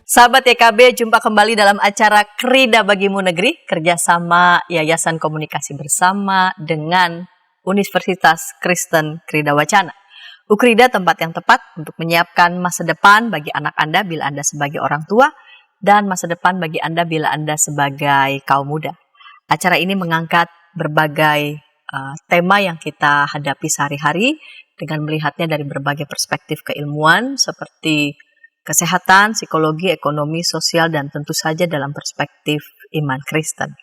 Sahabat YKB, jumpa kembali dalam acara Krida Bagimu Negeri, kerjasama Yayasan Komunikasi Bersama dengan Universitas Kristen Krida Wacana. Ukrida tempat yang tepat untuk menyiapkan masa depan bagi anak Anda bila Anda sebagai orang tua, dan masa depan bagi Anda bila Anda sebagai kaum muda. Acara ini mengangkat berbagai tema yang kita hadapi sehari-hari dengan melihatnya dari berbagai perspektif keilmuan seperti kesehatan, psikologi, ekonomi, sosial, dan tentu saja dalam perspektif iman Kristen.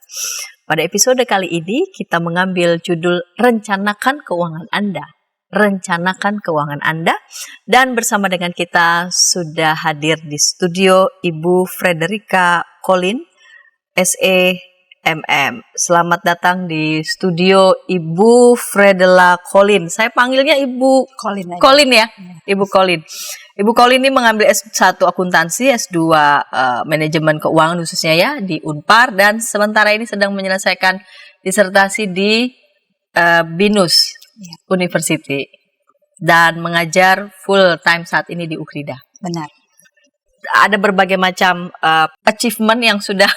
Pada episode kali ini kita mengambil judul Rencanakan Keuangan Anda. Rencanakan Keuangan Anda. Dan bersama dengan kita sudah hadir di studio Ibu Frederica Colin, SEMM. Selamat datang di studio Ibu Fredela Colin. Saya panggilnya Ibu Colin ya? Ibu Colin. Ibu Colin ini mengambil S1 akuntansi, S2 manajemen keuangan khususnya ya di Unpar, dan sementara ini sedang menyelesaikan disertasi di Binus University dan mengajar full time saat ini di Ukrida. Benar. Ada berbagai macam achievement yang sudah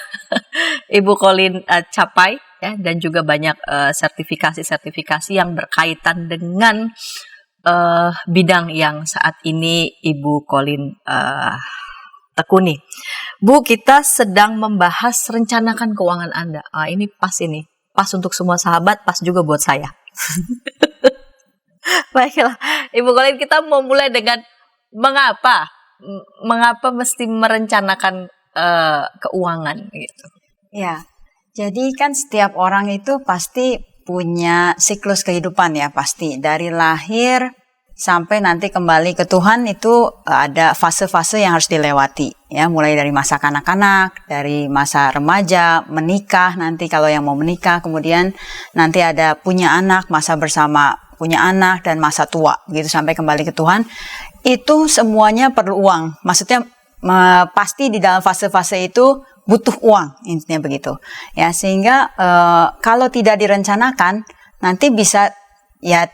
Ibu Colin capai ya, dan juga banyak sertifikasi-sertifikasi yang berkaitan dengan bidang yang saat ini Ibu Colin tekuni. Bu, kita sedang membahas rencanakan keuangan Anda. Ini pas untuk semua sahabat, pas juga buat saya. Baiklah, Ibu Colin, kita mau mulai dengan mengapa mesti merencanakan keuangan gitu. Ya, jadi kan setiap orang itu pasti punya siklus kehidupan ya, pasti dari lahir sampai nanti kembali ke Tuhan itu ada fase-fase yang harus dilewati ya, mulai dari masa kanak-kanak, dari masa remaja, menikah nanti kalau yang mau menikah, kemudian nanti ada punya anak, masa bersama punya anak, dan masa tua gitu sampai kembali ke Tuhan. Itu semuanya perlu uang, maksudnya pasti di dalam fase-fase itu butuh uang, intinya begitu ya, sehingga kalau tidak direncanakan nanti bisa ya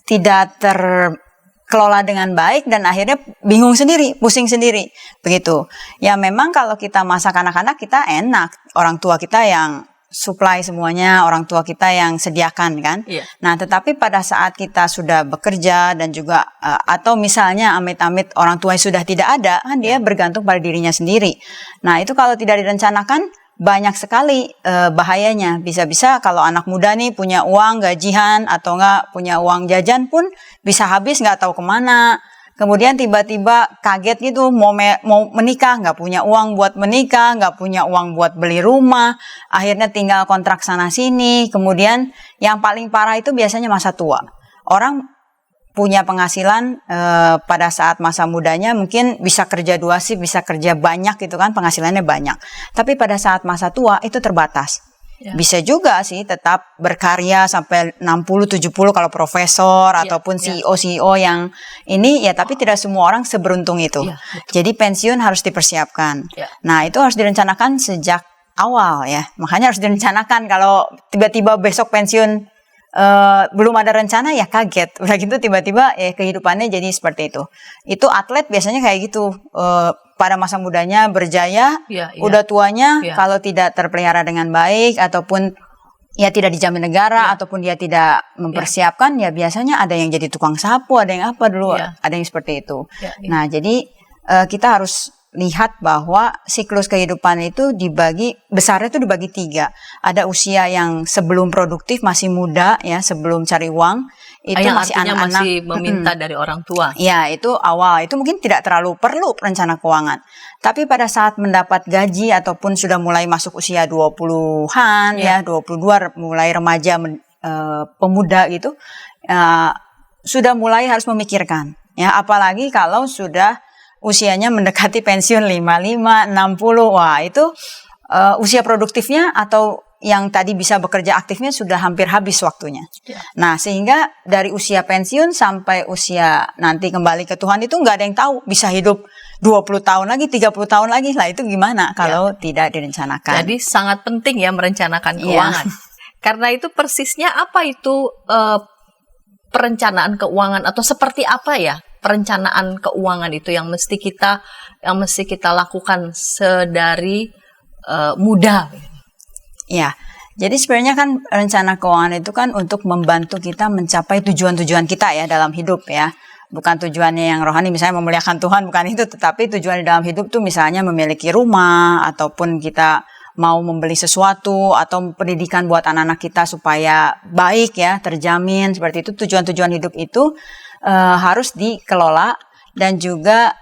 tidak terkelola dengan baik dan akhirnya bingung sendiri, pusing sendiri begitu ya. Memang kalau kita masa kanak-kanak kita enak, orang tua kita yang supply semuanya, orang tua kita yang sediakan kan. Iya. Nah, tetapi pada saat kita sudah bekerja dan juga atau misalnya amit-amit orang tua yang sudah tidak ada, kan dia bergantung pada dirinya sendiri. Nah, itu kalau tidak direncanakan banyak sekali bahayanya. Bisa-bisa kalau anak muda nih punya uang gajian atau enggak punya uang jajan pun bisa habis nggak tahu kemana. Kemudian tiba-tiba kaget gitu mau menikah, nggak punya uang buat menikah, nggak punya uang buat beli rumah, akhirnya tinggal kontrak sana sini. Kemudian yang paling parah itu biasanya masa tua. Orang punya penghasilan pada saat masa mudanya mungkin bisa kerja 2 shift, bisa kerja banyak gitu kan, penghasilannya banyak. Tapi pada saat masa tua itu terbatas. Ya. Bisa juga sih tetap berkarya sampai 60-70 kalau profesor ataupun CEO yang ini ya, tapi tidak semua orang seberuntung itu. Ya, jadi pensiun harus dipersiapkan. Ya. Nah, itu harus direncanakan sejak awal ya. Makanya harus direncanakan. Kalau tiba-tiba besok pensiun belum ada rencana ya kaget. Udah gitu tiba-tiba ya kehidupannya jadi seperti itu. Itu atlet biasanya kayak gitu. Pada masa mudanya berjaya, udah tuanya kalau tidak terpelihara dengan baik ataupun ya tidak dijamin negara ataupun dia tidak mempersiapkan ya biasanya ada yang jadi tukang sapu, ada yang apa dulu, ada yang seperti itu. Nah, jadi kita harus lihat bahwa siklus kehidupan itu besarnya itu dibagi 3. Ada usia yang sebelum produktif, masih muda ya, sebelum cari uang, itu yang masih anak-anak, masih meminta dari orang tua. Ya, itu awal, itu mungkin tidak terlalu perlu rencana keuangan. Tapi pada saat mendapat gaji ataupun sudah mulai masuk usia 20-an ya, 22 mulai remaja pemuda gitu, sudah mulai harus memikirkan ya, apalagi kalau sudah usianya mendekati pensiun 55, 60. Wah, itu usia produktifnya atau yang tadi bisa bekerja aktifnya sudah hampir habis waktunya. Nah, sehingga dari usia pensiun sampai usia nanti kembali ke Tuhan itu nggak ada yang tahu, bisa hidup 20 tahun lagi, 30 tahun lagi. Lah itu gimana kalau tidak direncanakan? Jadi sangat penting ya merencanakan keuangan. Karena itu persisnya apa itu perencanaan keuangan atau seperti apa ya perencanaan keuangan itu yang mesti kita lakukan sedari muda. Ya, jadi sebenarnya kan rencana keuangan itu kan untuk membantu kita mencapai tujuan-tujuan kita ya dalam hidup ya. Bukan tujuannya yang rohani, misalnya memuliakan Tuhan, bukan itu. Tetapi tujuan di dalam hidup tuh misalnya memiliki rumah, ataupun kita mau membeli sesuatu, atau pendidikan buat anak-anak kita supaya baik ya, terjamin. Seperti itu, tujuan-tujuan hidup itu harus dikelola, dan juga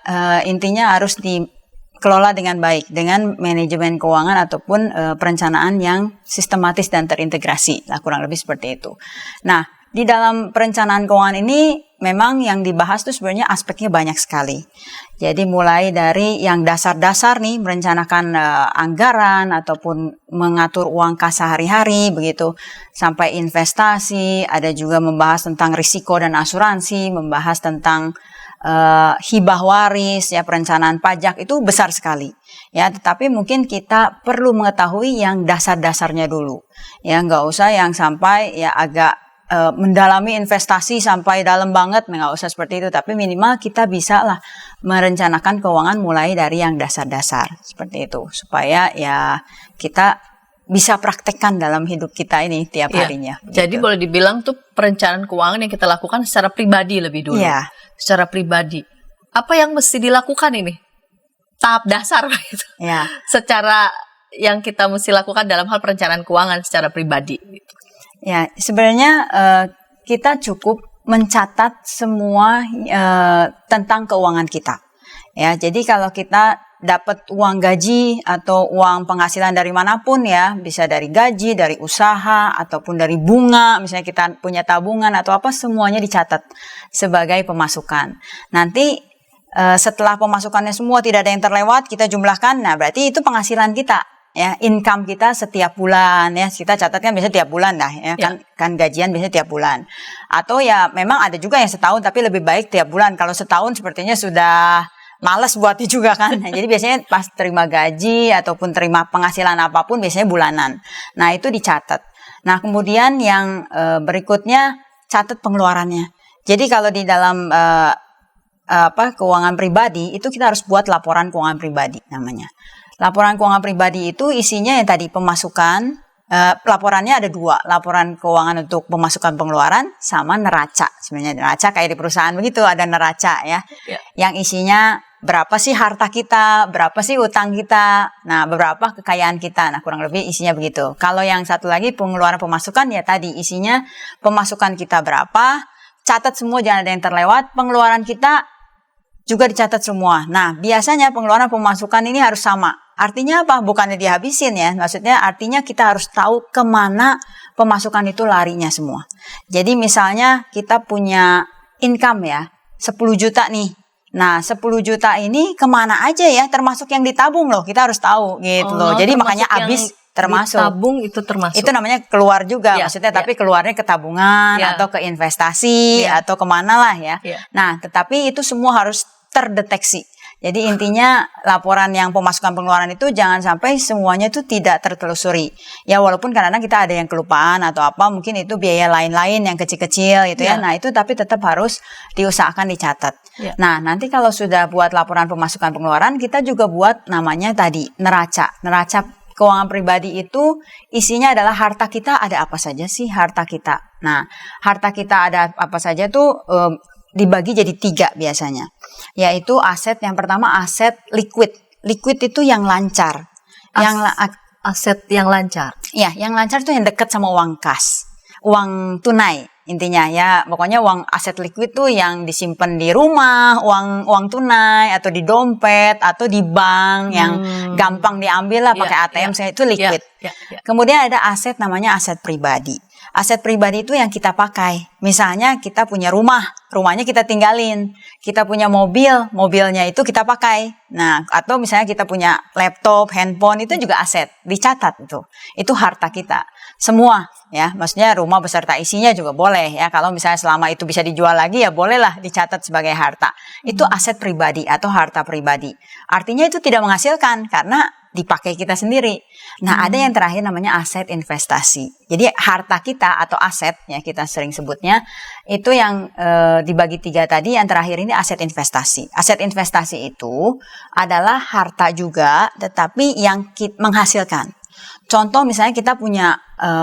intinya harus dikelola dengan baik, dengan manajemen keuangan ataupun perencanaan yang sistematis dan terintegrasi. Nah, kurang lebih seperti itu. Nah, di dalam perencanaan keuangan ini memang yang dibahas tuh sebenarnya aspeknya banyak sekali. Jadi mulai dari yang dasar-dasar nih, merencanakan anggaran ataupun mengatur uang kas sehari-hari begitu, sampai investasi, ada juga membahas tentang risiko dan asuransi, membahas tentang hibah waris ya, perencanaan pajak, itu besar sekali ya. Tetapi mungkin kita perlu mengetahui yang dasar-dasarnya dulu ya, nggak usah yang sampai ya agak mendalami investasi sampai dalam banget, nggak usah seperti itu, tapi minimal kita bisa lah merencanakan keuangan mulai dari yang dasar-dasar seperti itu, supaya ya kita bisa praktekkan dalam hidup kita ini tiap harinya. Jadi boleh dibilang tuh perencanaan keuangan yang kita lakukan secara pribadi lebih dulu. Ya. Secara pribadi. Apa yang mesti dilakukan ini? Tahap dasar gitu. Ya. Secara yang kita mesti lakukan dalam hal perencanaan keuangan secara pribadi. Gitu. Ya, sebenarnya kita cukup mencatat semua tentang keuangan kita. Ya, jadi kalau kita dapat uang gaji atau uang penghasilan dari manapun ya, bisa dari gaji, dari usaha, ataupun dari bunga, misalnya kita punya tabungan atau apa, semuanya dicatat sebagai pemasukan. Nanti setelah pemasukannya semua tidak ada yang terlewat, kita jumlahkan, nah berarti itu penghasilan kita. Ya, income kita setiap bulan ya, kita catatkan biasanya tiap bulan dah ya, kan gajian biasanya tiap bulan. Atau ya memang ada juga yang setahun, tapi lebih baik tiap bulan. Kalau setahun sepertinya sudah males buatnya juga kan. Nah, jadi biasanya pas terima gaji ataupun terima penghasilan apapun biasanya bulanan. Nah, itu dicatat. Nah, kemudian yang berikutnya catat pengeluarannya. Jadi kalau di dalam keuangan pribadi itu kita harus buat laporan keuangan pribadi namanya. Laporan keuangan pribadi itu isinya yang tadi pemasukan, laporannya ada dua, laporan keuangan untuk pemasukan pengeluaran sama neraca. Sebenarnya neraca kayak di perusahaan begitu, ada neraca ya. Yang isinya berapa sih harta kita, berapa sih utang kita, nah berapa kekayaan kita, nah kurang lebih isinya begitu. Kalau yang satu lagi pengeluaran pemasukan ya tadi isinya pemasukan kita berapa, catat semua jangan ada yang terlewat, pengeluaran kita juga dicatat semua. Nah biasanya pengeluaran pemasukan ini harus sama. Artinya apa? Bukannya dihabisin ya, maksudnya artinya kita harus tahu kemana pemasukan itu larinya semua. Jadi misalnya kita punya income ya, 10 juta nih. Nah 10 juta ini kemana aja ya, termasuk yang ditabung loh, kita harus tahu gitu loh. Jadi makanya habis termasuk. Ditabung itu termasuk. Itu namanya keluar juga maksudnya, tapi keluarnya ke tabungan atau ke investasi atau kemana lah ya. Nah tetapi itu semua harus terdeteksi. Jadi intinya laporan yang pemasukan pengeluaran itu jangan sampai semuanya itu tidak tertelusuri. Ya walaupun kadang-kadang kita ada yang kelupaan atau apa, mungkin itu biaya lain-lain yang kecil-kecil gitu ya. Nah itu tapi tetap harus diusahakan dicatat. Nah nanti kalau sudah buat laporan pemasukan pengeluaran, kita juga buat namanya tadi neraca. Neraca keuangan pribadi itu isinya adalah harta kita ada apa saja sih harta kita. Nah harta kita ada apa saja tuh dibagi jadi 3 biasanya, yaitu aset yang pertama aset liquid. Liquid itu yang lancar, aset yang lancar. Ya, yang lancar itu yang dekat sama uang kas, uang tunai intinya ya. Pokoknya uang aset liquid tuh yang disimpan di rumah, uang tunai atau di dompet atau di bank yang gampang diambil lah pakai ATM, itu liquid. Kemudian ada aset namanya aset pribadi. Aset pribadi itu yang kita pakai. Misalnya kita punya rumah, rumahnya kita tinggalin. Kita punya mobil, mobilnya itu kita pakai. Nah, atau misalnya kita punya laptop, handphone, itu juga aset. Dicatat itu. Itu harta kita. Semua ya, maksudnya rumah beserta isinya juga boleh ya. Kalau misalnya selama itu bisa dijual lagi ya bolehlah dicatat sebagai harta. Itu aset pribadi atau harta pribadi. Artinya itu tidak menghasilkan karena dipakai kita sendiri. Nah, ada yang terakhir namanya aset investasi. Jadi harta kita atau aset ya kita sering sebutnya itu yang dibagi 3 tadi. Yang terakhir ini aset investasi. Aset investasi itu adalah harta juga, tetapi yang menghasilkan. Contoh misalnya kita punya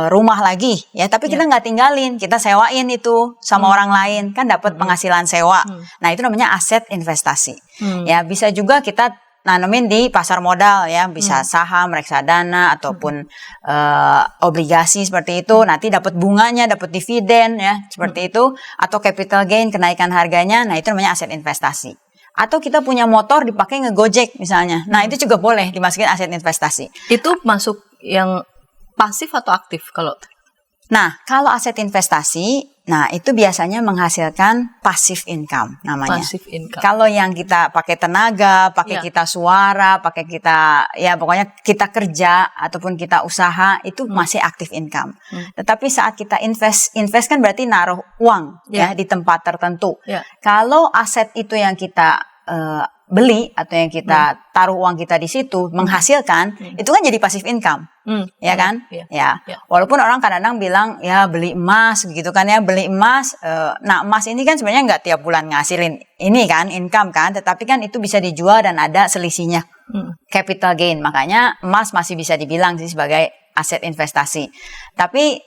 rumah lagi ya, tapi kita nggak tinggalin, kita sewain itu sama orang lain, kan dapat penghasilan sewa. Nah, itu namanya aset investasi. Ya, bisa juga kita nanemin di pasar modal ya, bisa saham, reksadana ataupun obligasi seperti itu. Nanti dapat bunganya, dapat dividen ya, seperti itu, atau capital gain, kenaikan harganya. Nah, itu namanya aset investasi. Atau kita punya motor dipakai ngegojek misalnya. Nah, itu juga boleh dimasukin aset investasi. Itu masuk yang pasif atau aktif kalau? Nah, kalau aset investasi, nah itu biasanya menghasilkan passive income namanya. Passive income. Kalau yang kita pakai tenaga, pakai kita suara, pakai kita ya pokoknya kita kerja ataupun kita usaha itu masih active income. Tetapi saat kita invest kan berarti naruh uang ya di tempat tertentu. Kalau aset itu yang kita beli atau yang kita taruh uang kita di situ menghasilkan, itu kan jadi passive income. Ya kan? Ya. Walaupun orang kadang-kadang bilang ya beli emas gitu kan ya, beli emas. Nah, emas ini kan sebenarnya nggak tiap bulan ngasilin ini kan income kan, tetapi kan itu bisa dijual dan ada selisihnya. Capital gain. Makanya emas masih bisa dibilang sih sebagai aset investasi. Tapi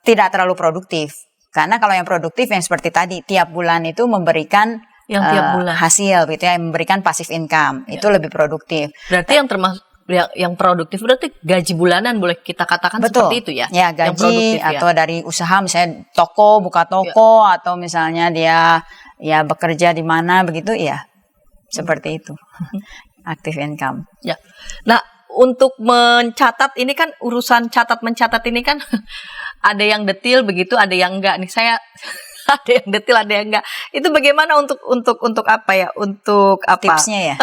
tidak terlalu produktif. Karena kalau yang produktif yang seperti tadi tiap bulan itu memberikan yang tiap bulan hasil gitu ya, memberikan passive income. Itu lebih produktif. Berarti yang termasuk yang produktif berarti gaji bulanan boleh kita katakan. Betul. Seperti itu ya. Ya, gaji atau dari usaha misalnya toko, buka toko atau misalnya dia ya bekerja di mana begitu ya. Seperti itu. Active income. Ya. Nah, untuk mencatat ini kan urusan catat mencatat ini kan ada yang detil begitu, ada yang enggak nih. Saya ada yang detil, ada yang enggak. Itu bagaimana untuk apa ya? Untuk apa? Tipsnya ya.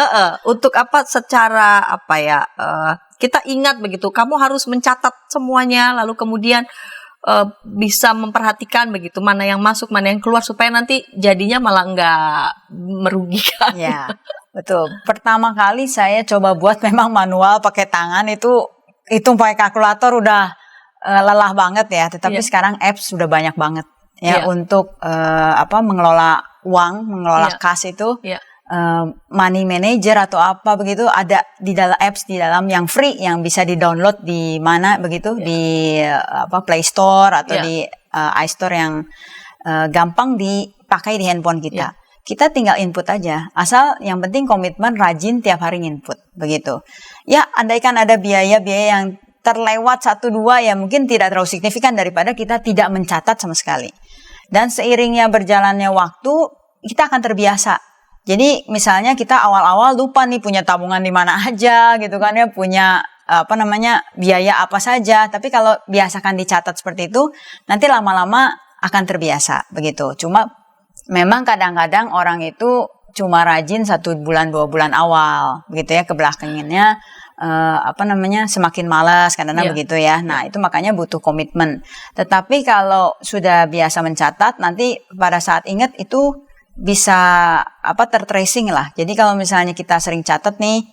Untuk apa secara apa ya? Kita ingat begitu. Kamu harus mencatat semuanya, lalu kemudian bisa memperhatikan begitu mana yang masuk, mana yang keluar supaya nanti jadinya malah enggak merugikan. Ya, betul. Pertama kali saya coba buat memang manual pakai tangan itu pakai kalkulator udah lelah banget ya. Tetapi sekarang apps sudah banyak banget. Ya, untuk mengelola uang, mengelola kas itu, money manager atau apa begitu ada di dalam apps di dalam yang free yang bisa di-download di mana begitu di Play Store atau di iStore yang gampang dipakai di handphone kita. Kita tinggal input aja, asal yang penting komitmen rajin tiap hari input begitu. Ya, andaikan ada biaya-biaya yang terlewat 1-2 ya mungkin tidak terlalu signifikan daripada kita tidak mencatat sama sekali. Dan seiringnya berjalannya waktu, kita akan terbiasa. Jadi misalnya kita awal-awal lupa nih punya tabungan di mana aja gitu kan ya, punya biaya apa saja. Tapi kalau biasakan dicatat seperti itu, nanti lama-lama akan terbiasa begitu. Cuma memang kadang-kadang orang itu cuma rajin 1 bulan 2 bulan awal begitu ya, kebelakangannya semakin malas karena begitu ya. Nah, itu makanya butuh komitmen. Tetapi kalau sudah biasa mencatat, nanti pada saat ingat itu bisa tertracing lah. Jadi kalau misalnya kita sering catat nih,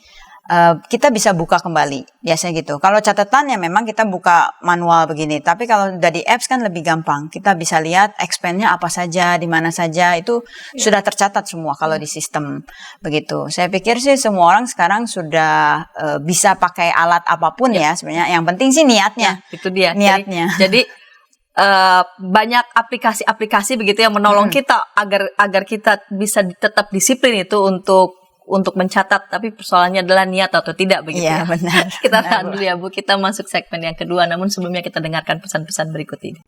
kita bisa buka kembali biasanya gitu. Kalau catatan ya memang kita buka manual begini. Tapi kalau udah di apps kan lebih gampang. Kita bisa lihat expense-nya apa saja, di mana saja itu sudah tercatat semua kalau di sistem begitu. Saya pikir sih semua orang sekarang sudah bisa pakai alat apapun ya sebenarnya. Yang penting sih niatnya. Itu dia. Niatnya. Jadi banyak aplikasi-aplikasi begitu yang menolong kita agar kita bisa tetap disiplin itu untuk mencatat, tapi persoalannya adalah niat atau tidak begitu ya. Benar. Kita tahan dulu ya Bu, kita masuk segmen yang kedua, namun sebelumnya kita dengarkan pesan-pesan berikut ini.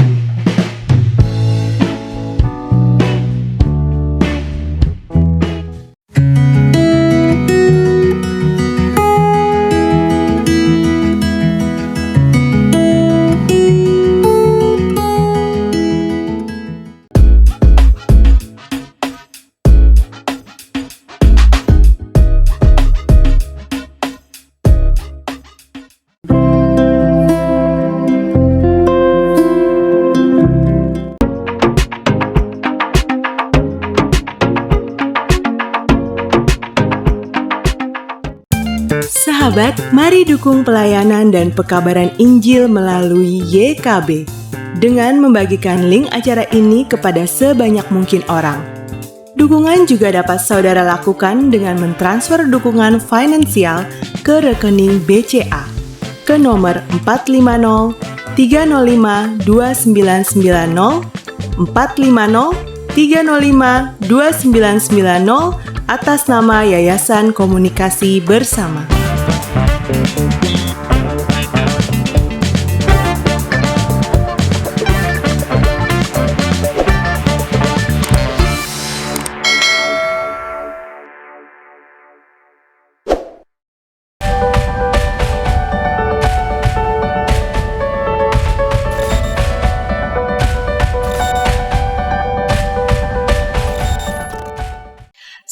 sahabat, mari dukung pelayanan dan pekabaran Injil melalui YKB dengan membagikan link acara ini kepada sebanyak mungkin orang. Dukungan juga dapat saudara lakukan dengan mentransfer dukungan finansial ke rekening BCA ke nomor 450 305 2990 450 305 2990 atas nama Yayasan Komunikasi Bersama.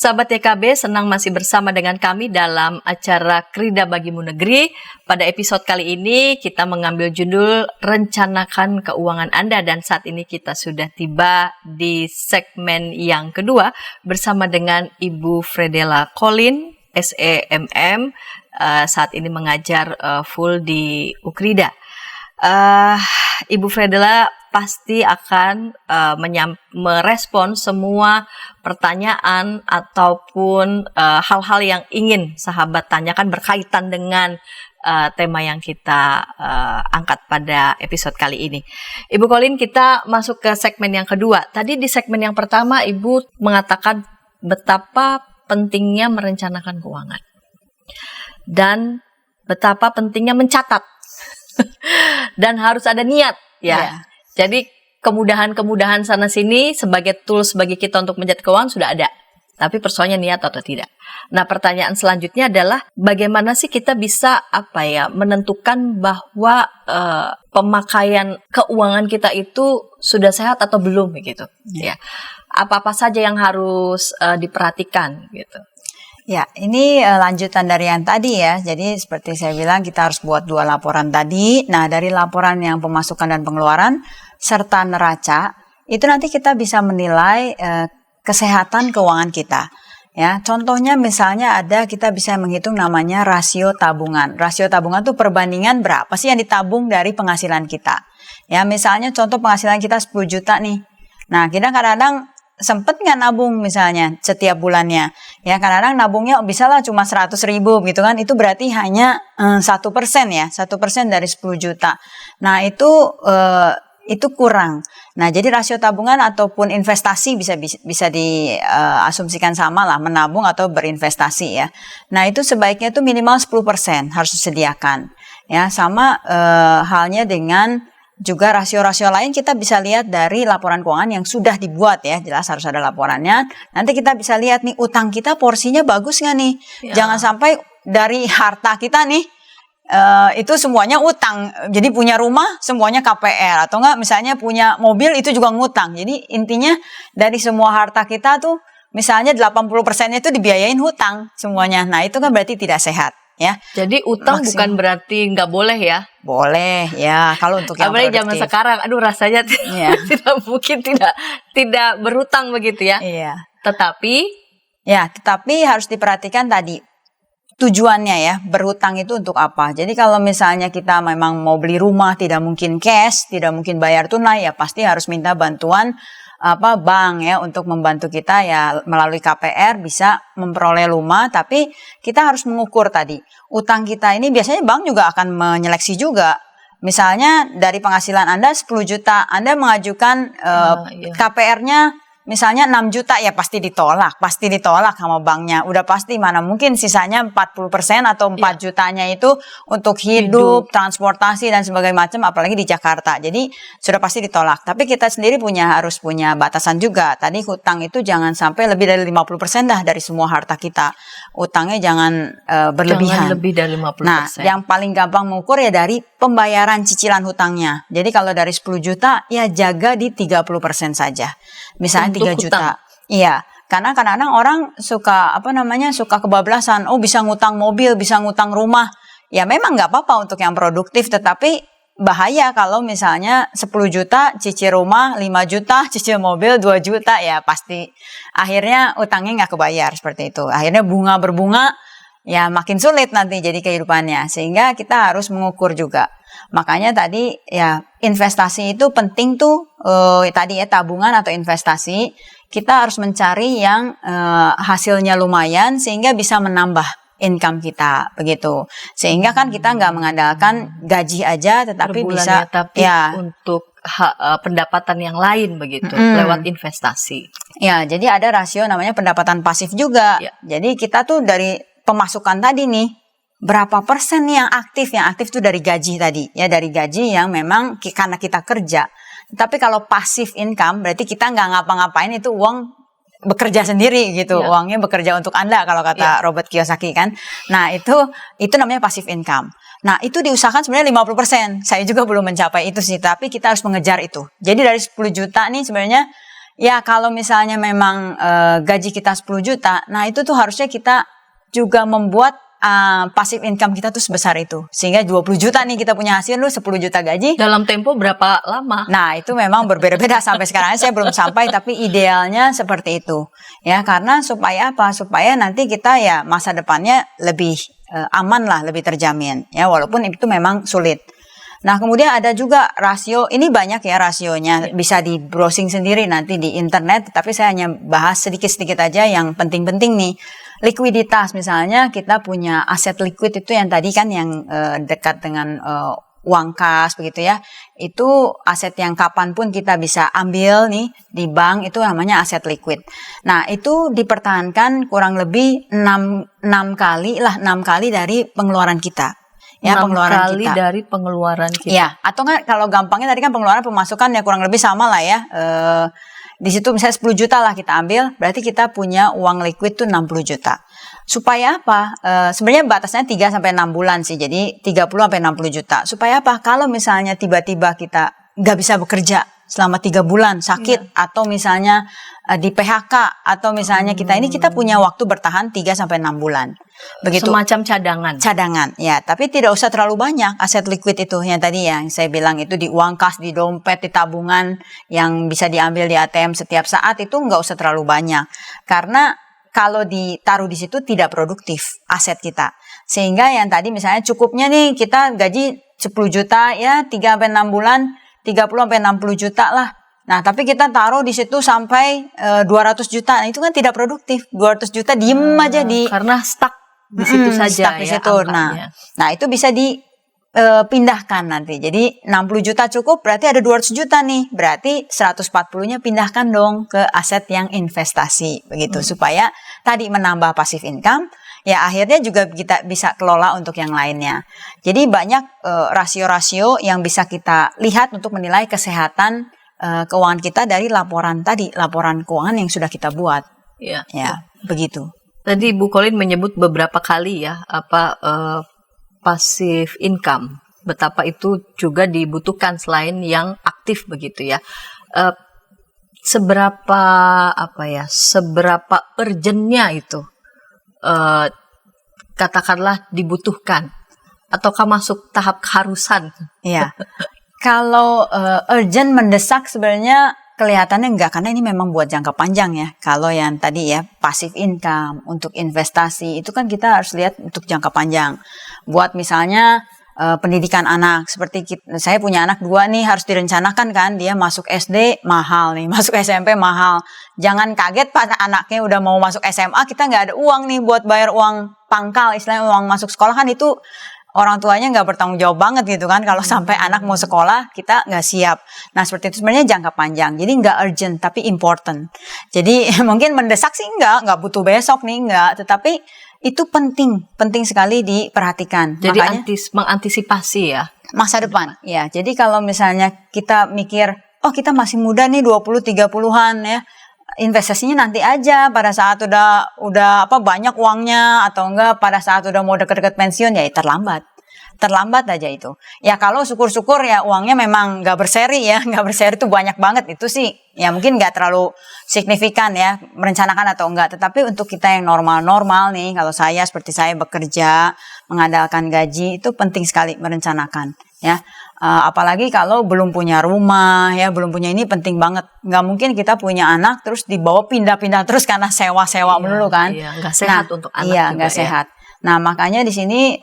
Sahabat YKB, senang masih bersama dengan kami dalam acara Krida Bagimu Negeri. Pada episode kali ini kita mengambil judul Rencanakan Keuangan Anda, dan saat ini kita sudah tiba di segmen yang kedua bersama dengan Ibu Fredela Colin, SEMM, saat ini mengajar full di Ukrida. Ibu Fredela pasti akan merespon semua pertanyaan ataupun hal-hal yang ingin sahabat tanyakan berkaitan dengan tema yang kita angkat pada episode kali ini. Ibu Colin, kita masuk ke segmen yang kedua. Tadi di segmen yang pertama Ibu mengatakan betapa pentingnya merencanakan keuangan dan betapa pentingnya mencatat. Dan harus ada niat ya. Jadi kemudahan-kemudahan sana sini sebagai tools bagi kita untuk mencatat keuangan sudah ada. Tapi persoalannya niat atau tidak. Nah, pertanyaan selanjutnya adalah bagaimana sih kita bisa menentukan bahwa pemakaian keuangan kita itu sudah sehat atau belum begitu. Ya. Apa-apa saja yang harus diperhatikan gitu. Ya, ini lanjutan dari yang tadi ya. Jadi seperti saya bilang kita harus buat 2 laporan tadi. Nah, dari laporan yang pemasukan dan pengeluaran serta neraca, itu nanti kita bisa menilai kesehatan keuangan kita. Ya, contohnya misalnya kita bisa menghitung namanya rasio tabungan. Rasio tabungan itu perbandingan berapa sih yang ditabung dari penghasilan kita. Ya, misalnya contoh penghasilan kita 10 juta nih. Nah, kita kadang-kadang sempet nggak nabung misalnya setiap bulannya, ya kadang-kadang nabungnya bisa lah cuma 100.000 gitu kan, itu berarti hanya 1% ya, 1% dari 10 juta. Nah itu kurang. Nah jadi rasio tabungan ataupun investasi bisa diasumsikan sama lah, menabung atau berinvestasi ya. Nah itu sebaiknya itu minimal 10% harus disediakan ya, sama halnya dengan juga rasio-rasio lain kita bisa lihat dari laporan keuangan yang sudah dibuat ya, jelas harus ada laporannya. Nanti kita bisa lihat nih utang kita porsinya bagus nggak nih? Ya. Jangan sampai dari harta kita nih itu semuanya utang. Jadi punya rumah semuanya KPR, atau enggak misalnya punya mobil itu juga ngutang. Jadi intinya dari semua harta kita tuh misalnya 80%-nya itu dibiayain hutang semuanya. Nah itu kan berarti tidak sehat. Ya. Jadi utang bukan berarti nggak boleh ya? Boleh ya, kalau untuk yang produktif. Zaman sekarang, aduh rasanya tidak mungkin tidak berhutang begitu ya. Iya. Tetapi harus diperhatikan tadi tujuannya ya, berhutang itu untuk apa. Jadi kalau misalnya kita memang mau beli rumah, tidak mungkin cash, tidak mungkin bayar tunai, ya pasti harus minta bantuan bank ya untuk membantu kita ya melalui KPR bisa memperoleh rumah. Tapi kita harus mengukur tadi utang kita ini, biasanya bank juga akan menyeleksi juga. Misalnya dari penghasilan Anda 10 juta, Anda mengajukan KPR-nya misalnya 6 juta, ya pasti ditolak sama banknya. Udah pasti, mana mungkin sisanya 40% atau 4 jutanya itu untuk hidup, transportasi dan sebagainya macam, apalagi di Jakarta. Jadi sudah pasti ditolak. Tapi kita sendiri harus punya batasan juga. Tadi hutang itu jangan sampai lebih dari 50% dah dari semua harta kita. Utangnya jangan berlebihan. Jangan lebih dari 50%. Nah, yang paling gampang mengukur ya dari pembayaran cicilan hutangnya. Jadi kalau dari 10 juta ya jaga di 30% saja. Misalnya 3 juta. Iya, karena kadang-kadang orang suka kebablasan. Oh, bisa ngutang mobil, bisa ngutang rumah. Ya memang nggak apa-apa untuk yang produktif, tetapi bahaya kalau misalnya 10 juta cicil rumah, 5 juta cicil mobil, 2 juta ya pasti akhirnya utangnya nggak kebayar seperti itu. Akhirnya bunga berbunga, ya makin sulit nanti jadi kehidupannya. Sehingga kita harus mengukur juga. Makanya tadi ya investasi itu penting tuh, tadi ya tabungan atau investasi, kita harus mencari yang hasilnya lumayan sehingga bisa menambah income kita begitu. Sehingga kan kita nggak mengandalkan gaji aja, tetapi Per bulan bisa tapi untuk pendapatan yang lain begitu lewat investasi. Ya, jadi ada rasio namanya pendapatan pasif juga. Ya. Jadi kita tuh dari pemasukan tadi nih, berapa persen nih yang aktif? Yang aktif tuh dari gaji tadi, ya dari gaji yang memang karena kita kerja. Tapi kalau passive income berarti kita nggak ngapa-ngapain, itu uang bekerja sendiri gitu, uangnya bekerja untuk Anda kalau kata Robert Kiyosaki kan. Nah itu namanya passive income. Nah itu diusahakan sebenarnya 50%. Saya juga belum mencapai itu sih, tapi kita harus mengejar itu. Jadi dari 10 juta nih sebenarnya, ya kalau misalnya memang gaji kita 10 juta, nah itu tuh harusnya kita juga membuat passive income kita tuh sebesar itu. Sehingga 20 juta nih kita punya hasil, 10 juta gaji. Dalam tempo berapa lama? Nah itu memang berbeda-beda, sampai sekarang saya belum sampai, tapi idealnya seperti itu. Ya karena supaya apa? Supaya nanti kita ya masa depannya lebih aman lah, lebih terjamin. Ya walaupun itu memang sulit. Nah kemudian ada juga rasio, ini banyak ya rasionya, bisa di browsing sendiri nanti di internet, tapi saya hanya bahas sedikit-sedikit aja yang penting-penting nih. Likuiditas misalnya, kita punya aset liquid itu yang tadi kan yang dekat dengan uang kas begitu ya, itu aset yang kapanpun kita bisa ambil nih di bank, itu namanya aset liquid. Nah itu dipertahankan kurang lebih 6 kali dari pengeluaran kita. Ya, 6 pengeluaran kali kita. dari pengeluaran kita. Ya, atau kan kalau gampangnya tadi kan pengeluaran pemasukan ya kurang lebih sama lah ya. Di situ misalnya 10 juta lah kita ambil, berarti kita punya uang liquid tuh 60 juta. Supaya apa? Sebenarnya batasnya 3 sampai 6 bulan sih. Jadi 30 sampai 60 juta. Supaya apa? Kalau misalnya tiba-tiba kita nggak bisa bekerja selama 3 bulan sakit, atau misalnya di PHK, atau misalnya kita punya waktu bertahan 3 sampai 6 bulan. Begitu. Semacam cadangan. Cadangan, ya. Tapi tidak usah terlalu banyak aset liquid itu. Yang tadi yang saya bilang itu di uang kas, di dompet, di tabungan yang bisa diambil di ATM setiap saat, itu nggak usah terlalu banyak. Karena kalau ditaruh di situ tidak produktif aset kita. Sehingga yang tadi misalnya cukupnya nih kita gaji 10 juta ya 3 sampai 6 bulan 30 sampai 60 juta lah. Nah, tapi kita taruh di situ sampai 200 juta. Nah, itu kan tidak produktif. 200 juta diem aja di karena stuck di situ saja stuck di ya. situ. Nah, itu bisa dipindahkan nanti. Jadi 60 juta cukup, berarti ada 200 juta nih. Berarti 140-nya pindahkan dong ke aset yang investasi begitu, supaya tadi menambah passive income. Ya akhirnya juga kita bisa kelola untuk yang lainnya. Jadi banyak rasio-rasio yang bisa kita lihat untuk menilai kesehatan keuangan kita dari laporan keuangan yang sudah kita buat. Ya, begitu. Tadi Bu Colin menyebut beberapa kali ya passive income. Betapa itu juga dibutuhkan selain yang aktif begitu ya. Seberapa urgentnya itu katakanlah dibutuhkan, ataukah masuk tahap keharusan? Iya. Kalau urgent mendesak sebenarnya kelihatannya enggak, karena ini memang buat jangka panjang ya. Kalau yang tadi ya passive income untuk investasi itu kan kita harus lihat untuk jangka panjang. Buat misalnya pendidikan anak, seperti saya punya anak 2 nih, harus direncanakan kan, dia masuk SD mahal nih, masuk SMP mahal. Jangan kaget pada anaknya udah mau masuk SMA, kita nggak ada uang nih buat bayar uang pangkal, istilahnya uang masuk sekolah kan, itu orang tuanya nggak bertanggung jawab banget gitu kan, kalau sampai anak mau sekolah kita nggak siap. Nah seperti itu sebenarnya jangka panjang, jadi nggak urgent tapi important. Jadi mungkin mendesak sih nggak butuh besok nih, nggak, tetapi itu penting sekali diperhatikan. Jadi makanya mengantisipasi ya masa depan. Ya, jadi kalau misalnya kita mikir, oh kita masih muda nih 20-30-an ya, investasinya nanti aja pada saat udah banyak uangnya, atau enggak pada saat udah mau deket-deket pensiun, ya terlambat aja itu. Ya kalau syukur-syukur ya uangnya memang nggak berseri ya, nggak berseri itu banyak banget, itu sih ya mungkin nggak terlalu signifikan ya merencanakan atau enggak. Tetapi untuk kita yang normal nih, kalau saya seperti saya bekerja mengandalkan gaji, itu penting sekali merencanakan ya. Apalagi kalau belum punya rumah ya, belum punya, ini penting banget. Nggak mungkin kita punya anak terus dibawa pindah-pindah terus karena sewa-sewa melulu kan. Iya, nggak sehat untuk anak. Iya, juga, nggak sehat. Nah, makanya di sini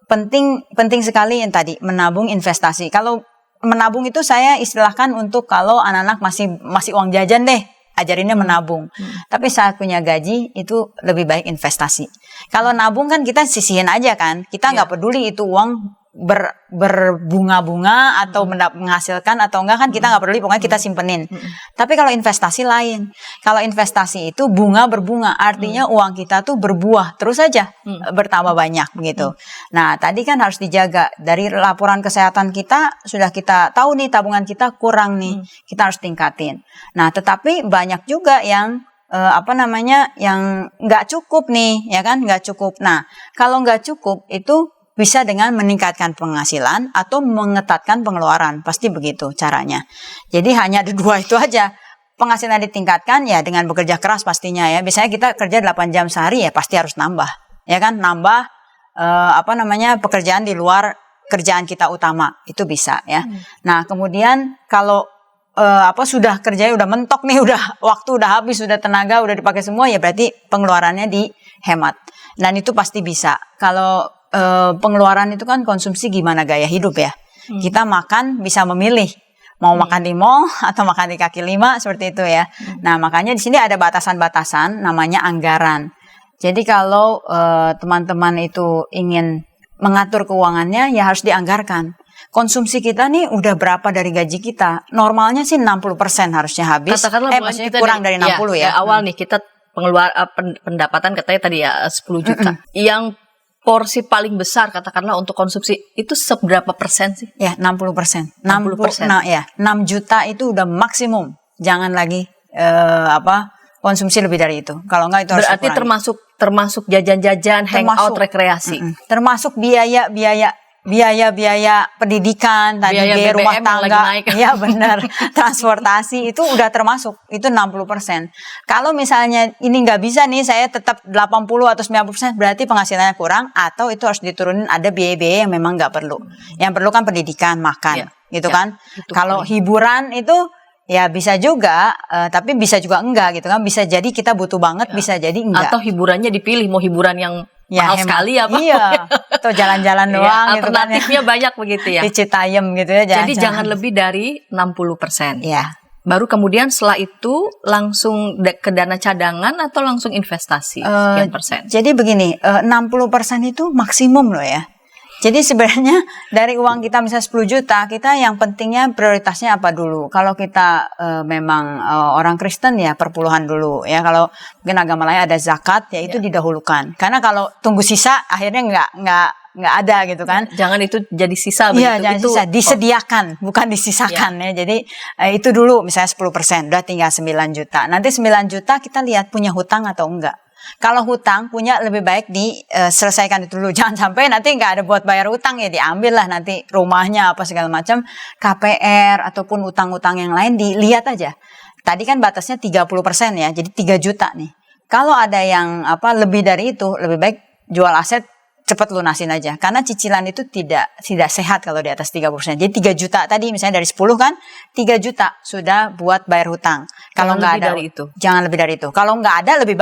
penting sekali yang tadi menabung investasi. Kalau menabung itu saya istilahkan untuk kalau anak-anak masih uang jajan deh, ajarinnya menabung. Tapi saat punya gaji itu lebih baik investasi. Kalau nabung kan kita sisihin aja kan, kita nggak peduli itu uang berbunga-bunga atau menghasilkan atau enggak kan kita nggak peduli, pokoknya kita simpenin. Tapi kalau investasi lain, kalau investasi itu bunga berbunga, artinya uang kita tuh berbuah terus aja, bertambah banyak begitu. Nah, tadi kan harus dijaga dari laporan kesehatan kita, sudah kita tahu nih tabungan kita kurang nih, kita harus tingkatin. Nah, tetapi banyak juga yang yang nggak cukup nih, ya kan, nggak cukup. Nah, kalau nggak cukup itu bisa dengan meningkatkan penghasilan atau mengetatkan pengeluaran. Pasti begitu caranya. Jadi hanya ada dua itu aja. Penghasilan ditingkatkan ya dengan bekerja keras pastinya ya. Biasanya kita kerja 8 jam sehari ya pasti harus nambah. Ya kan, nambah pekerjaan di luar kerjaan kita utama. Itu bisa ya. Nah, kemudian kalau sudah kerjanya udah mentok nih, udah waktu udah habis, udah tenaga udah dipakai semua, ya berarti pengeluarannya dihemat. Dan itu pasti bisa. Kalau pengeluaran itu kan konsumsi gimana gaya hidup ya. Kita makan bisa memilih mau makan di mall atau makan di kaki lima seperti itu ya. Nah, makanya di sini ada batasan-batasan namanya anggaran. Jadi kalau teman-teman itu ingin mengatur keuangannya ya harus dianggarkan. Konsumsi kita nih udah berapa dari gaji kita? Normalnya sih 60% harusnya habis. Katakanlah maksudnya kurang dari 60 ya. Awal nih kita pendapatan katanya tadi ya 10 juta. Yang porsi paling besar katakanlah untuk konsumsi itu seberapa persen sih? Ya, 60%. 60%. Nah, ya, 6 juta itu udah maksimum. Jangan lagi konsumsi lebih dari itu. Kalau enggak itu harus berarti dikurangi. termasuk jajan-jajan, hangout, rekreasi. Termasuk biaya pendidikan, tadi biaya rumah tangga, ya benar, transportasi itu udah termasuk, itu 60%. Kalau misalnya ini nggak bisa nih, saya tetap 80 atau 90%, berarti penghasilannya kurang, atau itu harus diturunin, ada biaya-biaya yang memang nggak perlu. Yang perlu kan pendidikan, makan, kan. Kalau hiburan itu ya bisa juga, tapi bisa juga enggak gitu kan. Bisa jadi kita butuh banget, bisa jadi enggak. Atau hiburannya dipilih, mau hiburan yang mahal sekali apa? Iya, atau jalan-jalan doang gitu kan. Alternatifnya banyak begitu ya. Di Citayam gitu ya. Jadi jangan lebih dari 60%. Iya. Baru kemudian setelah itu langsung ke dana cadangan atau langsung investasi sekian persen? Jadi begini, 60% itu maksimum loh ya. Jadi sebenarnya dari uang kita misalnya 10 juta, kita yang pentingnya prioritasnya apa dulu. Kalau kita memang orang Kristen ya perpuluhan dulu ya. Kalau mungkin agama lain ada zakat ya itu didahulukan. Karena kalau tunggu sisa akhirnya nggak ada gitu kan. Jangan itu jadi sisa begitu. Iya, jangan sisa, disediakan, bukan disisakan ya. Jadi itu dulu misalnya 10%, udah tinggal 9 juta. Nanti 9 juta kita lihat punya hutang atau enggak. Kalau hutang punya lebih baik diselesaikan itu dulu. Jangan sampai nanti nggak ada buat bayar hutang ya diambil lah nanti rumahnya apa segala macam. KPR ataupun utang-utang yang lain dilihat aja. Tadi kan batasnya 30% ya, jadi 3 juta nih. Kalau ada yang lebih dari itu, lebih baik jual aset cepat lunasin aja. Karena cicilan itu tidak sehat kalau di atas 30%. Jadi 3 juta tadi misalnya dari 10 kan, 3 juta sudah buat bayar hutang. Kalau nggak ada itu, jangan lebih dari itu. Kalau nggak ada lebih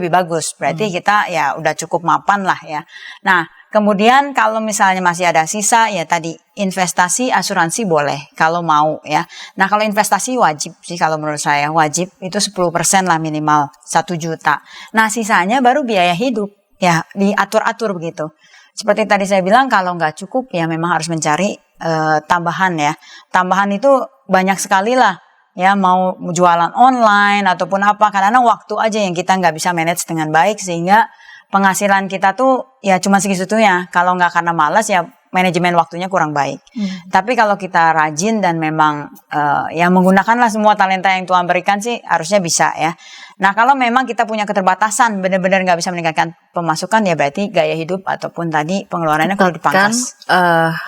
bagus. Berarti kita ya udah cukup mapan lah ya. Nah, kemudian kalau misalnya masih ada sisa ya tadi investasi asuransi boleh kalau mau ya. Nah, kalau investasi wajib sih kalau menurut saya wajib itu 10% lah minimal 1 juta. Nah, sisanya baru biaya hidup. Ya, diatur-atur begitu. Seperti tadi saya bilang, kalau nggak cukup ya memang harus mencari tambahan ya. Tambahan itu banyak sekali lah. Ya, mau jualan online ataupun apa. Karena waktu aja yang kita nggak bisa manage dengan baik. Sehingga penghasilan kita tuh ya cuma segitunya. Kalau nggak karena malas ya manajemen waktunya kurang baik. Tapi kalau kita rajin dan memang ya menggunakanlah semua talenta yang Tuhan berikan sih harusnya bisa ya. Nah, kalau memang kita punya keterbatasan benar-benar nggak bisa meningkatkan pemasukan ya berarti gaya hidup ataupun tadi pengeluarannya kalau dipangkas.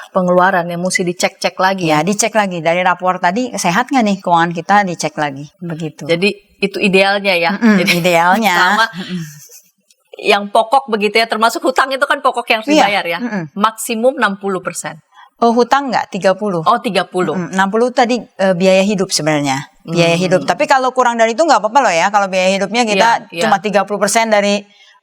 Pengeluaran yang mesti dicek-cek lagi ya. Dicek lagi dari rapor tadi sehat nggak nih keuangan kita, dicek lagi begitu. Jadi itu idealnya ya. Jadi idealnya. Sama yang pokok begitu ya, termasuk hutang itu kan pokok yang harus dibayar ya. Maksimum 60%. Oh, hutang enggak? 30. Oh, 30. 60 tadi biaya hidup sebenarnya. Biaya hidup. Tapi kalau kurang dari itu enggak apa-apa loh ya. Kalau biaya hidupnya kita cuma 30% dari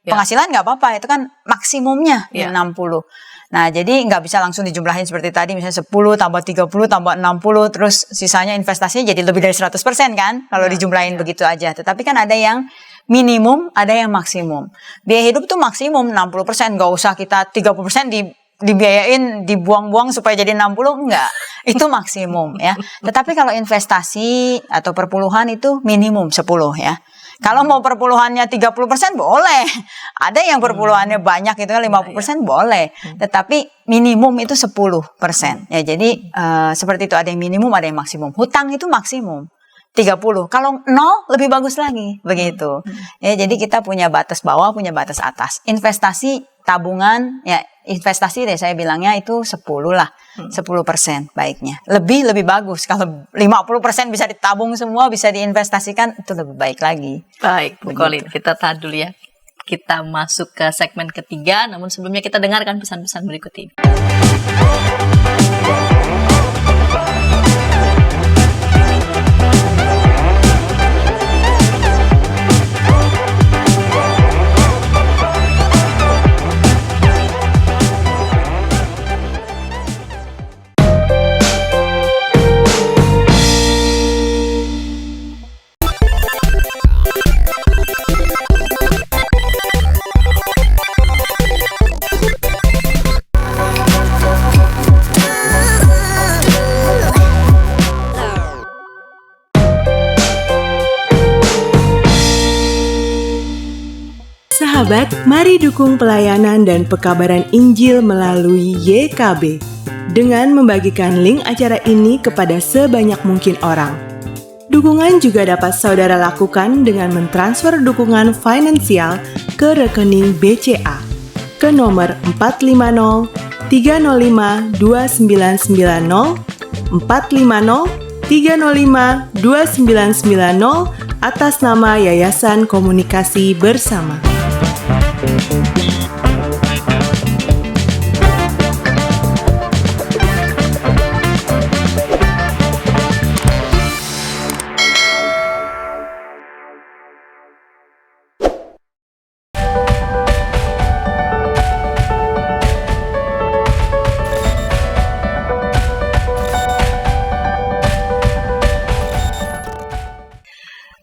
penghasilan nggak apa-apa, itu kan maksimumnya di Ya. 60. Nah, jadi nggak bisa langsung dijumlahin seperti tadi, misalnya 10 tambah 30 tambah 60, terus sisanya investasinya jadi lebih dari 100% kan, kalau Ya, dijumlahin ya. begitu aja. Tetapi kan ada yang minimum, ada yang maksimum. Biaya hidup tuh maksimum 60%, nggak usah kita 30% dibiayain, dibuang-buang supaya jadi 60, enggak. Itu maksimum ya. Tetapi kalau investasi atau perpuluhan itu minimum 10 ya. Kalau mau perpuluhannya 30% boleh. Ada yang perpuluhannya banyak itu kan 50% boleh. Tetapi minimum itu 10%. Ya, jadi seperti itu, ada yang minimum, ada yang maksimum. Hutang itu maksimum 30. Kalau 0 lebih bagus lagi, begitu. Ya, jadi kita punya batas bawah, punya batas atas. Investasi, tabungan, ya investasi deh saya bilangnya itu 10 lah. 10% baiknya. Lebih bagus. Kalau 50% bisa ditabung semua, bisa diinvestasikan, itu lebih baik lagi. Baik, Bu Begitu. Colin, kita tahan dulu ya. Kita masuk ke segmen ketiga, namun sebelumnya kita dengarkan pesan-pesan berikut ini. Sahabat, mari dukung pelayanan dan pekabaran Injil melalui YKB dengan membagikan link acara ini kepada sebanyak mungkin orang. Dukungan juga dapat saudara lakukan dengan mentransfer dukungan finansial ke rekening BCA ke nomor 450 305 2990 450 305 2990 atas nama Yayasan Komunikasi Bersama.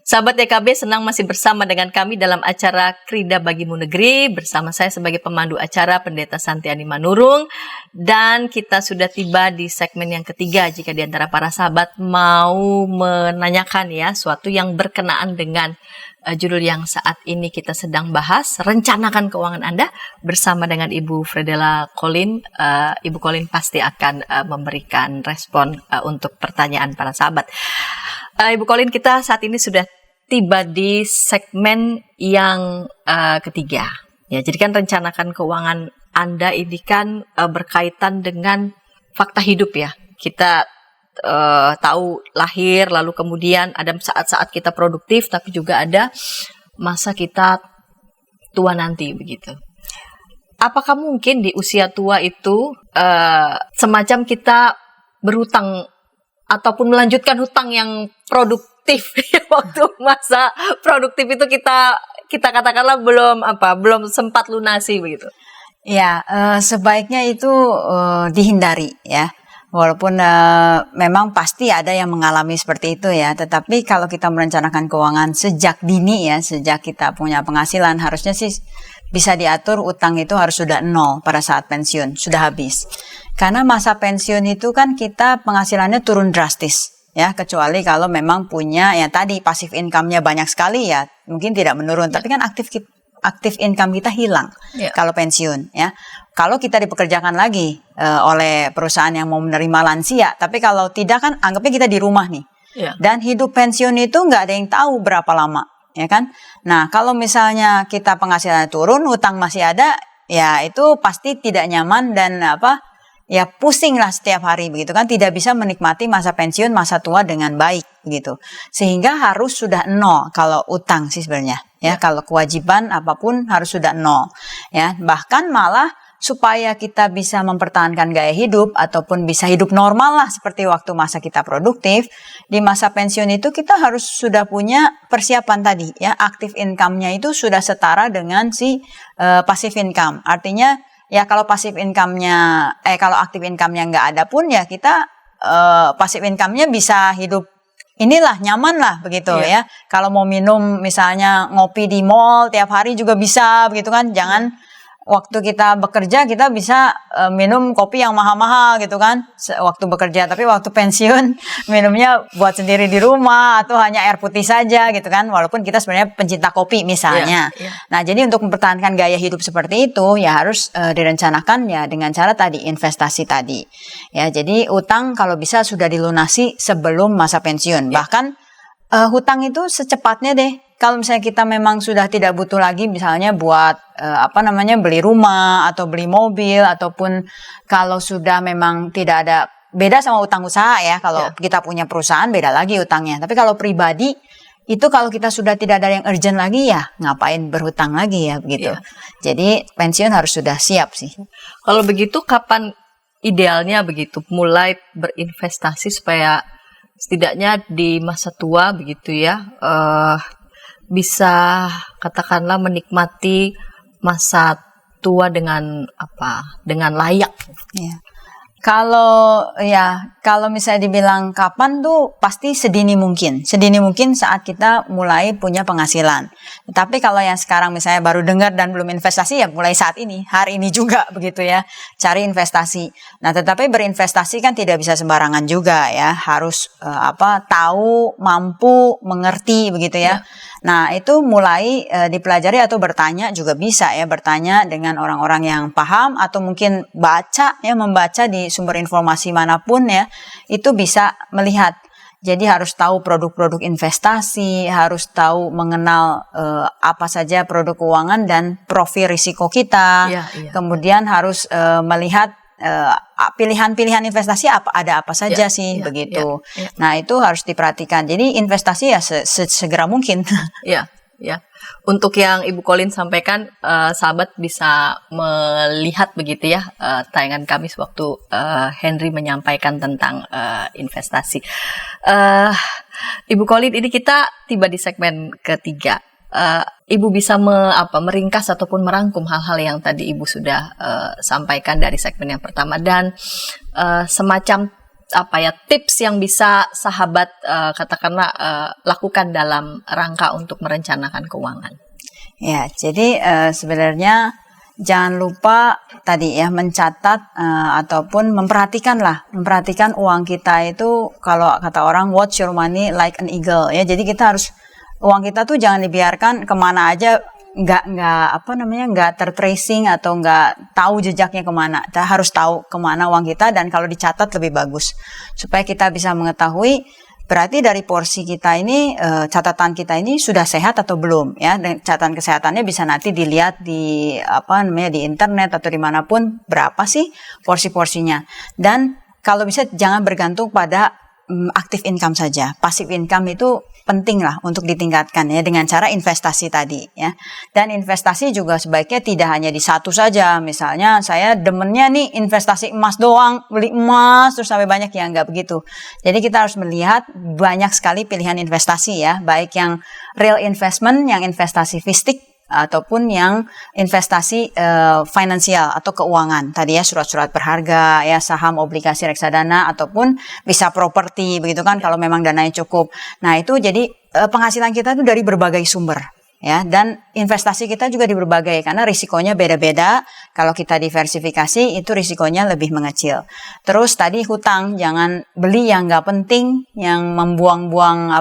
Sahabat YKB, senang masih bersama dengan kami dalam acara Krida Bagimu Negeri. Bersama saya sebagai pemandu acara Pendeta Santiani Manurung. Dan kita sudah tiba di segmen yang ketiga. Jika di antara para sahabat mau menanyakan ya suatu yang berkenaan dengan judul yang saat ini kita sedang bahas, rencanakan keuangan Anda, bersama dengan Ibu Fredela Colin. Ibu Colin pasti akan memberikan respon untuk pertanyaan para sahabat. Ibu Colin, kita saat ini sudah tiba di segmen yang ketiga. Ya, jadi kan rencanakan keuangan Anda ini kan berkaitan dengan fakta hidup ya. Kita tahu lahir, lalu kemudian ada saat-saat kita produktif, tapi juga ada masa kita tua nanti begitu. Apakah mungkin di usia tua itu semacam kita berhutang ataupun melanjutkan hutang yang produktif waktu masa produktif itu kita katakanlah belum sempat lunasi begitu. Ya, sebaiknya itu dihindari ya. Walaupun memang pasti ada yang mengalami seperti itu ya, tetapi kalau kita merencanakan keuangan sejak dini ya, sejak kita punya penghasilan, harusnya sih bisa diatur utang itu harus sudah 0 pada saat pensiun, sudah habis. Karena masa pensiun itu kan kita penghasilannya turun drastis ya, kecuali kalau memang punya ya tadi passive income-nya banyak sekali ya, mungkin tidak menurun, tapi kan aktif income kita hilang kalau pensiun ya. Kalau kita dipekerjakan lagi oleh perusahaan yang mau menerima lansia, tapi kalau tidak kan anggapnya kita di rumah nih. Dan hidup pensiun itu nggak ada yang tahu berapa lama, ya kan? Nah, kalau misalnya kita penghasilannya turun, hutang masih ada, ya itu pasti tidak nyaman dan ya pusing lah setiap hari begitu kan, tidak bisa menikmati masa pensiun, masa tua dengan baik gitu. Sehingga harus sudah 0 kalau utang sih sebenarnya ya, kalau kewajiban apapun harus sudah 0 ya. Bahkan malah supaya kita bisa mempertahankan gaya hidup ataupun bisa hidup normal lah seperti waktu masa kita produktif, di masa pensiun itu kita harus sudah punya persiapan tadi ya, active income-nya itu sudah setara dengan si passive income. Artinya ya kalau passive income-nya kalau active income-nya nggak ada pun ya kita passive income-nya bisa hidup inilah nyaman lah begitu ya. Kalau mau minum misalnya ngopi di mall tiap hari juga bisa begitu kan. Jangan waktu kita bekerja kita bisa minum kopi yang mahal-mahal gitu kan waktu bekerja, tapi waktu pensiun minumnya buat sendiri di rumah atau hanya air putih saja gitu kan, walaupun kita sebenarnya pencinta kopi misalnya. Nah, jadi untuk mempertahankan gaya hidup seperti itu ya harus direncanakan ya dengan cara tadi investasi tadi. Ya, jadi utang kalau bisa sudah dilunasi sebelum masa pensiun. Bahkan hutang itu secepatnya deh. Kalau misalnya kita memang sudah tidak butuh lagi misalnya buat beli rumah atau beli mobil, ataupun kalau sudah memang tidak ada, beda sama utang usaha ya. Kalau kita punya perusahaan beda lagi utangnya. Tapi kalau pribadi itu kalau kita sudah tidak ada yang urgent lagi ya ngapain berhutang lagi ya begitu. Jadi pensiun harus sudah siap sih. Kalau begitu kapan idealnya begitu mulai berinvestasi supaya setidaknya di masa tua begitu ya bisa katakanlah menikmati masa tua dengan layak. Ya. Kalau misalnya dibilang kapan tuh pasti sedini mungkin saat kita mulai punya penghasilan. Tapi kalau yang sekarang misalnya baru dengar dan belum investasi ya mulai saat ini, hari ini juga begitu ya, cari investasi. Nah, tetapi berinvestasi kan tidak bisa sembarangan juga ya, harus tahu, mampu, mengerti begitu ya. Nah, itu mulai dipelajari atau bertanya juga bisa ya, bertanya dengan orang-orang yang paham atau mungkin membaca di sumber informasi manapun ya, itu bisa melihat. Jadi harus tahu produk-produk investasi, harus tahu mengenal apa saja produk keuangan dan profil risiko kita. Kemudian harus melihat pilihan-pilihan investasi ada apa saja begitu. Nah, itu harus diperhatikan. Jadi investasi ya segera mungkin. Ya. Untuk yang Ibu Colin sampaikan, sahabat bisa melihat begitu ya tayangan kami sewaktu Henry menyampaikan tentang investasi. Ibu Colin, ini kita tiba di segmen ketiga. Ibu bisa meringkas ataupun merangkum hal-hal yang tadi Ibu sudah sampaikan dari segmen yang pertama, dan semacam tips yang bisa sahabat katakanlah lakukan dalam rangka untuk merencanakan keuangan. Ya, jadi sebenarnya jangan lupa tadi ya mencatat ataupun memperhatikan uang kita itu, kalau kata orang watch your money like an eagle ya. Jadi kita harus, uang kita tuh jangan dibiarkan kemana aja, nggak tertracing atau nggak tahu jejaknya kemana. Kita harus tahu kemana uang kita, dan kalau dicatat lebih bagus supaya kita bisa mengetahui berarti dari porsi kita ini, catatan kita ini sudah sehat atau belum ya. Dan catatan kesehatannya bisa nanti dilihat di di internet atau dimanapun, berapa sih porsi-porsinya. Dan kalau bisa jangan bergantung pada active income saja. Passive income itu penting lah untuk ditingkatkan ya dengan cara investasi tadi ya. Dan investasi juga sebaiknya tidak hanya di satu saja. Misalnya saya demennya nih investasi emas doang, beli emas terus sampai banyak, ya nggak begitu. Jadi kita harus melihat banyak sekali pilihan investasi ya, baik yang real investment, yang investasi fisik, ataupun yang investasi finansial atau keuangan tadi ya, surat-surat berharga ya, saham, obligasi, reksadana, ataupun bisa properti begitu kan kalau memang dananya cukup. Nah, itu jadi penghasilan kita itu dari berbagai sumber ya, dan investasi kita juga di berbagai, karena risikonya beda-beda. Kalau kita diversifikasi itu risikonya lebih mengecil. Terus tadi hutang, jangan beli yang nggak penting, yang membuang-buang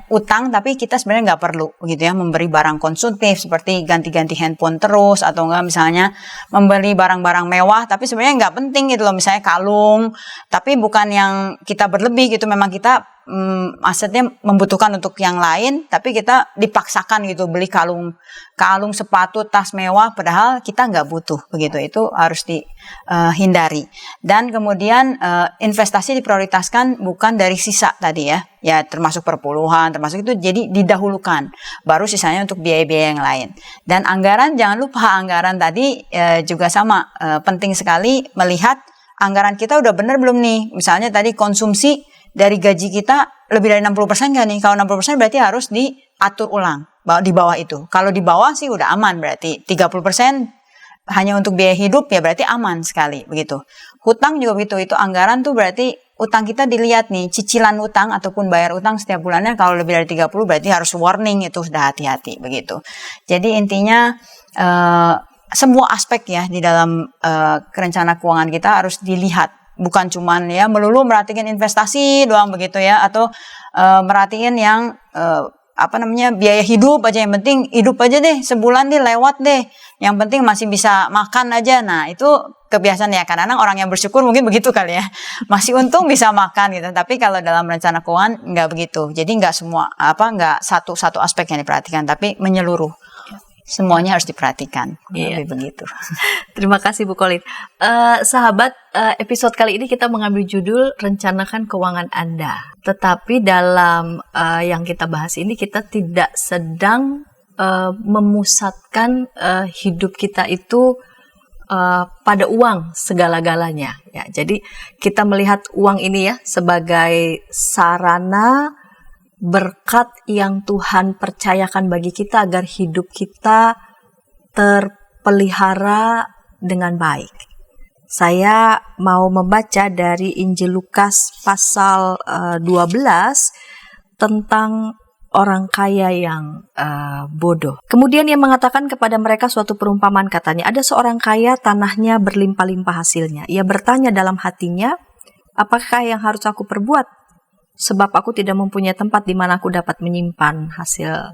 utang, tapi kita sebenarnya nggak perlu gitu ya, memberi barang konsumtif seperti ganti-ganti handphone terus, atau enggak misalnya membeli barang-barang mewah tapi sebenarnya nggak penting gitu loh, misalnya kalung, tapi bukan yang kita berlebih gitu, memang kita maksudnya membutuhkan untuk yang lain, tapi kita dipaksakan gitu beli kalung, sepatu, tas mewah, padahal kita nggak butuh begitu. Itu harus dihindari. Dan kemudian investasi diprioritaskan bukan dari sisa tadi ya termasuk perpuluhan, termasuk itu, jadi didahulukan, baru sisanya untuk biaya-biaya yang lain. Dan anggaran, jangan lupa anggaran tadi juga sama, penting sekali melihat anggaran kita udah benar belum nih. Misalnya tadi konsumsi dari gaji kita lebih dari 60% nggak nih? Kalau 60% berarti harus diatur ulang di bawah itu. Kalau di bawah sih udah aman, berarti 30% hanya untuk biaya hidup ya berarti aman sekali begitu. Hutang juga begitu, itu anggaran tuh berarti utang kita dilihat nih, cicilan utang ataupun bayar utang setiap bulannya kalau lebih dari 30 berarti harus warning, itu sudah hati-hati begitu. Jadi intinya semua aspek ya di dalam rencana keuangan kita harus dilihat. Bukan cuman ya melulu merhatiin investasi doang begitu ya, atau merhatiin yang biaya hidup aja, yang penting hidup aja deh, sebulan deh lewat deh, yang penting masih bisa makan aja. Nah itu kebiasaan ya, kadang-kadang orang yang bersyukur mungkin begitu kali ya, masih untung bisa makan gitu. Tapi kalau dalam rencana keuangan nggak begitu, jadi nggak semua nggak satu aspek yang diperhatikan, tapi menyeluruh. Semuanya harus diperhatikan, lebih begitu. Terima kasih Bu Colin. Sahabat, episode kali ini kita mengambil judul Rencanakan Keuangan Anda. Tetapi dalam yang kita bahas ini kita tidak sedang memusatkan hidup kita itu pada uang segala-galanya. Ya, jadi kita melihat uang ini ya sebagai sarana berkat yang Tuhan percayakan bagi kita agar hidup kita terpelihara dengan baik. Saya mau membaca dari Injil Lukas pasal 12 tentang orang kaya yang bodoh. Kemudian ia mengatakan kepada mereka suatu perumpamaan, katanya, ada seorang kaya, tanahnya berlimpah-limpah hasilnya. Ia bertanya dalam hatinya, apakah yang harus aku perbuat? Sebab aku tidak mempunyai tempat di mana aku dapat menyimpan hasil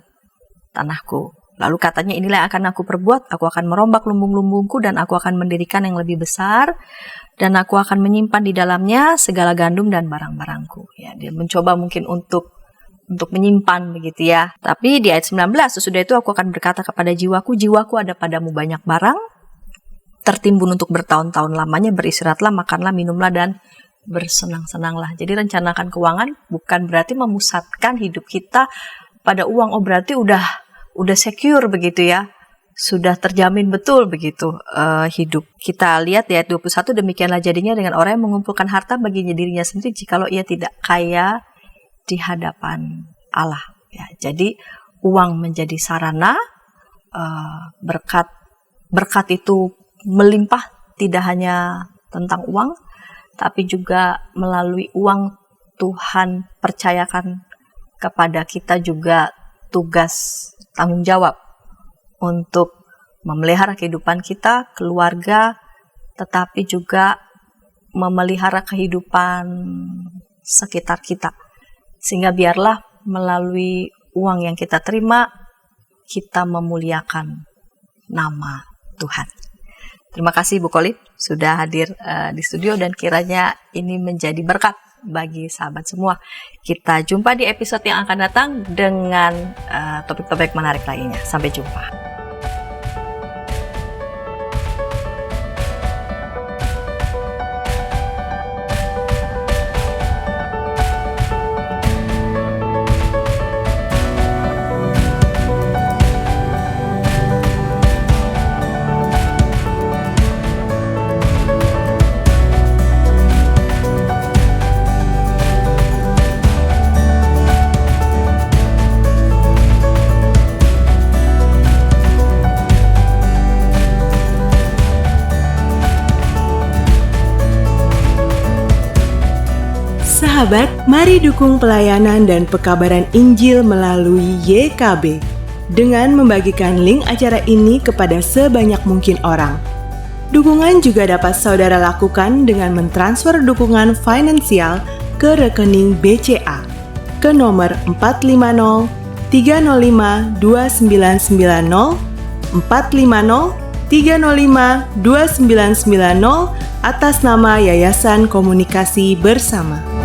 tanahku. Lalu katanya, inilah yang akan aku perbuat. Aku akan merombak lumbung-lumbungku dan aku akan mendirikan yang lebih besar. Dan aku akan menyimpan di dalamnya segala gandum dan barang-barangku. Ya, dia mencoba mungkin untuk menyimpan begitu ya. Tapi di ayat 19, sesudah itu aku akan berkata kepada jiwaku, jiwaku ada padamu banyak barang, tertimbun untuk bertahun-tahun lamanya, beristirahatlah, makanlah, minumlah, dan bersenang-senanglah. Jadi rencanakan keuangan bukan berarti memusatkan hidup kita pada uang. Oh berarti udah secure begitu ya, sudah terjamin betul begitu hidup. Kita lihat di ayat 21, demikianlah jadinya dengan orang yang mengumpulkan harta bagi dirinya sendiri jikalau ia tidak kaya di hadapan Allah. Ya, jadi uang menjadi sarana berkat itu melimpah, tidak hanya tentang uang, tapi juga melalui uang Tuhan percayakan kepada kita juga tugas tanggung jawab untuk memelihara kehidupan kita, keluarga, tetapi juga memelihara kehidupan sekitar kita. Sehingga biarlah melalui uang yang kita terima, kita memuliakan nama Tuhan. Terima kasih Bu Colin sudah hadir di studio dan kiranya ini menjadi berkat bagi sahabat semua. Kita jumpa di episode yang akan datang dengan topik-topik menarik lainnya. Sampai jumpa. Sahabat, mari dukung pelayanan dan pekabaran Injil melalui YKB dengan membagikan link acara ini kepada sebanyak mungkin orang. Dukungan juga dapat saudara lakukan dengan mentransfer dukungan finansial ke rekening BCA ke nomor 450 305 2990 450 305 2990 atas nama Yayasan Komunikasi Bersama.